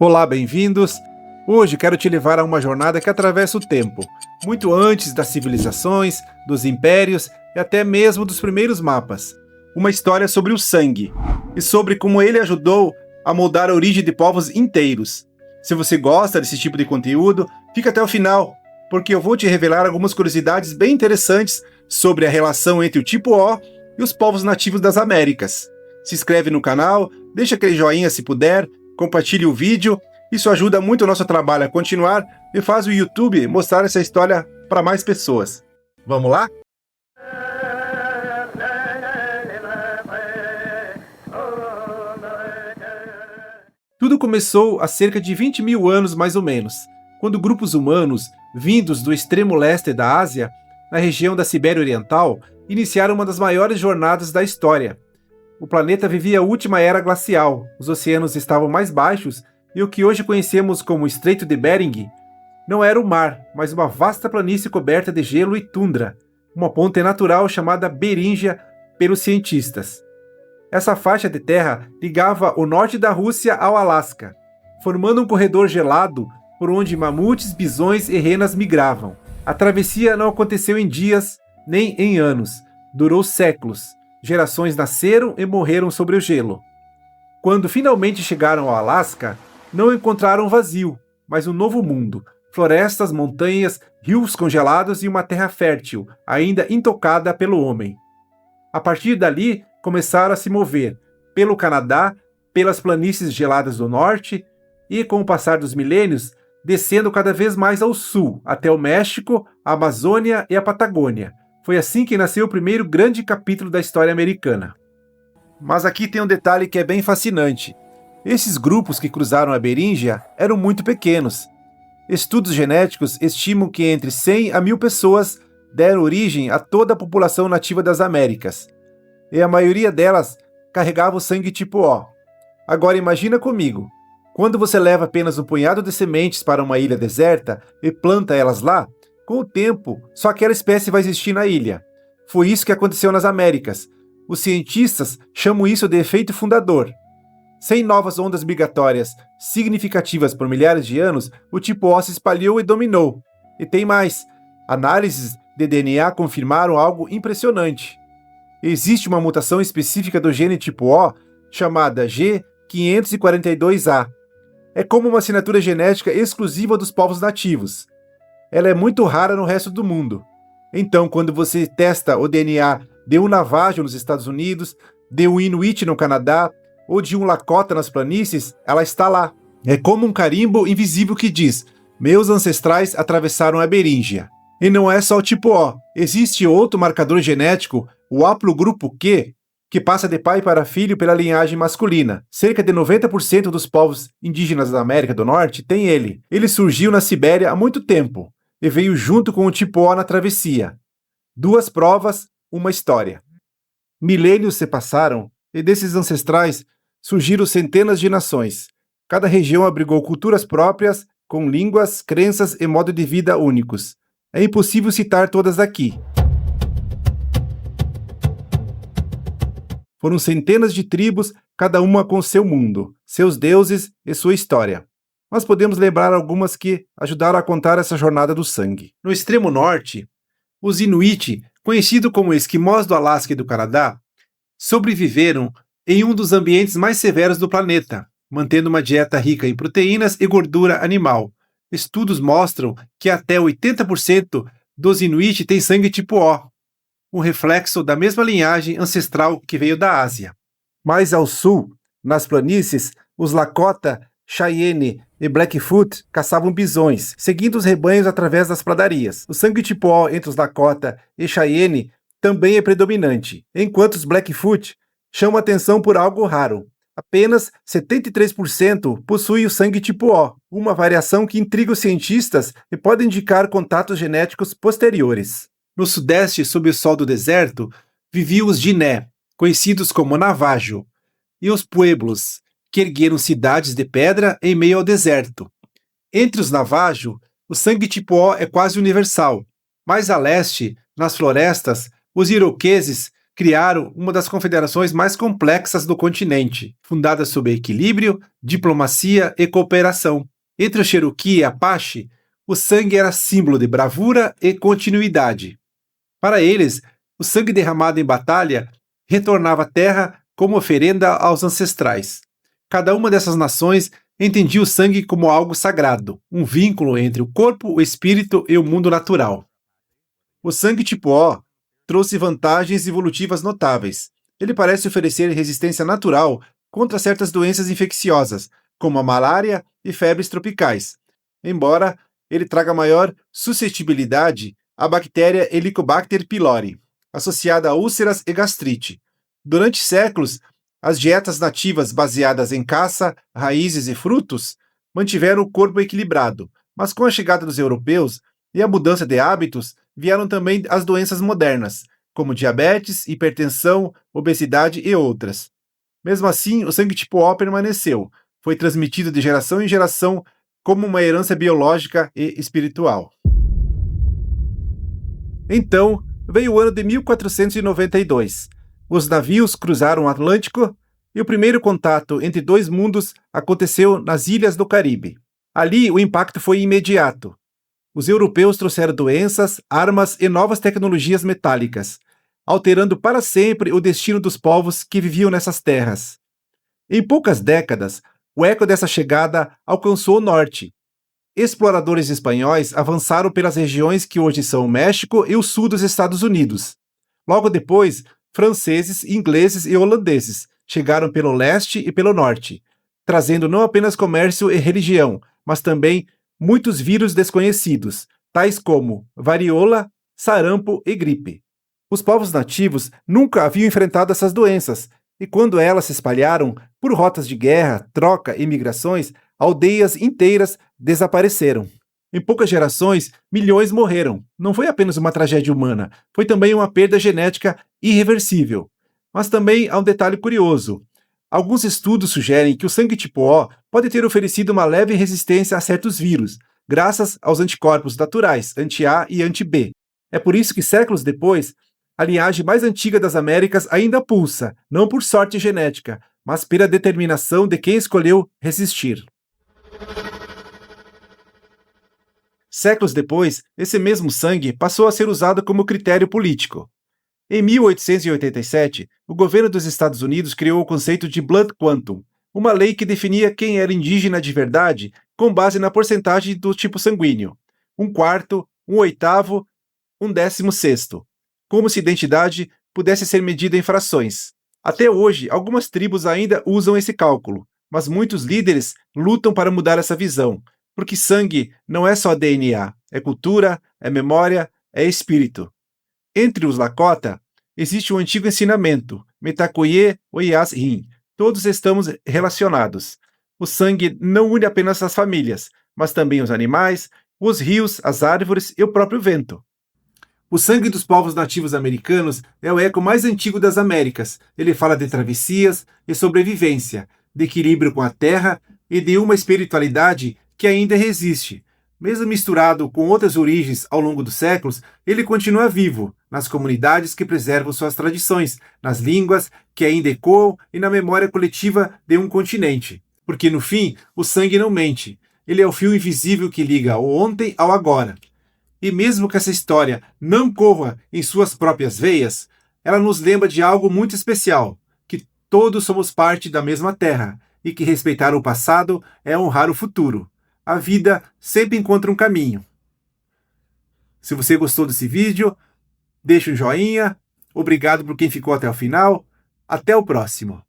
Olá, bem-vindos! Hoje quero te levar a uma jornada que atravessa o tempo, muito antes das civilizações, dos impérios e até mesmo dos primeiros mapas. Uma história sobre o sangue e sobre como ele ajudou a moldar a origem de povos inteiros. Se você gosta desse tipo de conteúdo, fica até o final, porque eu vou te revelar algumas curiosidades bem interessantes sobre a relação entre o tipo O e os povos nativos das Américas. Se inscreve no canal, deixa aquele joinha se puder, compartilhe o vídeo, isso ajuda muito o nosso trabalho a continuar e faz o YouTube mostrar essa história para mais pessoas. Vamos lá? Tudo começou há cerca de 20 mil anos mais ou menos, quando grupos humanos, vindos do extremo leste da Ásia, na região da Sibéria Oriental, iniciaram uma das maiores jornadas da história. O planeta vivia a última era glacial, os oceanos estavam mais baixos e o que hoje conhecemos como Estreito de Bering não era o mar, mas uma vasta planície coberta de gelo e tundra, uma ponte natural chamada Beríngia pelos cientistas. Essa faixa de terra ligava o norte da Rússia ao Alasca, formando um corredor gelado por onde mamutes, bisões e renas migravam. A travessia não aconteceu em dias nem em anos, durou séculos. Gerações nasceram e morreram sobre o gelo. Quando finalmente chegaram ao Alasca, não encontraram vazio, mas um novo mundo, florestas, montanhas, rios congelados e uma terra fértil, ainda intocada pelo homem. A partir dali, começaram a se mover pelo Canadá, pelas planícies geladas do norte e, com o passar dos milênios, descendo cada vez mais ao sul, até o México, a Amazônia e a Patagônia. Foi assim que nasceu o primeiro grande capítulo da história americana. Mas aqui tem um detalhe que é bem fascinante. Esses grupos que cruzaram a Beríngia eram muito pequenos. Estudos genéticos estimam que entre 100 a 1000 pessoas deram origem a toda a população nativa das Américas. E a maioria delas carregava o sangue tipo O. Agora imagina comigo, quando você leva apenas um punhado de sementes para uma ilha deserta e planta elas lá, com o tempo, só aquela espécie vai existir na ilha. Foi isso que aconteceu nas Américas. Os cientistas chamam isso de efeito fundador. Sem novas ondas migratórias significativas por milhares de anos, o tipo O se espalhou e dominou. E tem mais. Análises de DNA confirmaram algo impressionante. Existe uma mutação específica do gene tipo O, chamada G542A. É como uma assinatura genética exclusiva dos povos nativos. Ela é muito rara no resto do mundo. Então, quando você testa o DNA de um Navajo nos Estados Unidos, de um Inuit no Canadá, ou de um Lakota nas planícies, ela está lá. É como um carimbo invisível que diz: meus ancestrais atravessaram a Beríngia. E não é só o tipo O. Existe outro marcador genético, o haplogrupo Q, que passa de pai para filho pela linhagem masculina. Cerca de 90% dos povos indígenas da América do Norte têm ele. Ele surgiu na Sibéria há muito tempo e veio junto com o tipo O na travessia. 2 provas, uma história. Milênios se passaram e desses ancestrais surgiram centenas de nações. Cada região abrigou culturas próprias, com línguas, crenças e modo de vida únicos. É impossível citar todas aqui. Foram centenas de tribos, cada uma com seu mundo, seus deuses e sua história. Mas podemos lembrar algumas que ajudaram a contar essa jornada do sangue. No extremo norte, os Inuit, conhecidos como esquimós do Alasca e do Canadá, sobreviveram em um dos ambientes mais severos do planeta, mantendo uma dieta rica em proteínas e gordura animal. Estudos mostram que até 80% dos Inuit têm sangue tipo O, um reflexo da mesma linhagem ancestral que veio da Ásia. Mais ao sul, nas planícies, os Lakota, Cheyenne e Blackfoot caçavam bisões, seguindo os rebanhos através das pradarias. O sangue tipo O entre os Lakota e Cheyenne também é predominante, enquanto os Blackfoot chamam atenção por algo raro. Apenas 73% possuem o sangue tipo O, uma variação que intriga os cientistas e pode indicar contatos genéticos posteriores. No sudeste, sob o sol do deserto, viviam os Diné, conhecidos como Navajo, e os Pueblos, que ergueram cidades de pedra em meio ao deserto. Entre os Navajo, o sangue tipo O é quase universal. Mais a leste, nas florestas, os iroqueses, criaram uma das confederações mais complexas do continente, fundada sobre equilíbrio, diplomacia e cooperação. Entre o Cherokee e Apache, o sangue era símbolo de bravura e continuidade. Para eles, o sangue derramado em batalha retornava à terra como oferenda aos ancestrais. Cada uma dessas nações entendia o sangue como algo sagrado, um vínculo entre o corpo, o espírito e o mundo natural. O sangue tipo O trouxe vantagens evolutivas notáveis. Ele parece oferecer resistência natural contra certas doenças infecciosas, como a malária e febres tropicais, embora ele traga maior suscetibilidade à bactéria Helicobacter pylori, associada a úlceras e gastrite. Durante séculos, as dietas nativas baseadas em caça, raízes e frutos mantiveram o corpo equilibrado, mas com a chegada dos europeus e a mudança de hábitos, vieram também as doenças modernas, como diabetes, hipertensão, obesidade e outras. Mesmo assim, o sangue tipo O permaneceu, foi transmitido de geração em geração como uma herança biológica e espiritual. Então, veio o ano de 1492. Os navios cruzaram o Atlântico e o primeiro contato entre dois mundos aconteceu nas ilhas do Caribe. Ali, o impacto foi imediato. Os europeus trouxeram doenças, armas e novas tecnologias metálicas, alterando para sempre o destino dos povos que viviam nessas terras. Em poucas décadas, o eco dessa chegada alcançou o norte. Exploradores espanhóis avançaram pelas regiões que hoje são o México e o sul dos Estados Unidos. Logo depois, franceses, ingleses e holandeses chegaram pelo leste e pelo norte, trazendo não apenas comércio e religião, mas também muitos vírus desconhecidos, tais como varíola, sarampo e gripe. Os povos nativos nunca haviam enfrentado essas doenças, e quando elas se espalharam por rotas de guerra, troca e migrações, aldeias inteiras desapareceram. Em poucas gerações, milhões morreram. Não foi apenas uma tragédia humana, foi também uma perda genética irreversível. Mas também há um detalhe curioso. Alguns estudos sugerem que o sangue tipo O pode ter oferecido uma leve resistência a certos vírus, graças aos anticorpos naturais, anti-A e anti-B. É por isso que, séculos depois, a linhagem mais antiga das Américas ainda pulsa, não por sorte genética, mas pela determinação de quem escolheu resistir. Séculos depois, esse mesmo sangue passou a ser usado como critério político. Em 1887, o governo dos Estados Unidos criou o conceito de Blood Quantum, uma lei que definia quem era indígena de verdade com base na porcentagem do tipo sanguíneo, 1/4, 1/8, 1/16, como se a identidade pudesse ser medida em frações. Até hoje, algumas tribos ainda usam esse cálculo, mas muitos líderes lutam para mudar essa visão, porque sangue não é só DNA, é cultura, é memória, é espírito. Entre os Lakota, existe um antigo ensinamento, Metakoye Oyas Rin. Todos estamos relacionados. O sangue não une apenas as famílias, mas também os animais, os rios, as árvores e o próprio vento. O sangue dos povos nativos americanos é o eco mais antigo das Américas. Ele fala de travessias e sobrevivência, de equilíbrio com a terra e de uma espiritualidade que ainda resiste. Mesmo misturado com outras origens ao longo dos séculos, ele continua vivo nas comunidades que preservam suas tradições, nas línguas que ainda ecoam e na memória coletiva de um continente. Porque, no fim, o sangue não mente. Ele é o fio invisível que liga o ontem ao agora. E mesmo que essa história não corra em suas próprias veias, ela nos lembra de algo muito especial, que todos somos parte da mesma terra e que respeitar o passado é honrar o futuro. A vida sempre encontra um caminho. Se você gostou desse vídeo, deixe um joinha. Obrigado por quem ficou até o final. Até o próximo.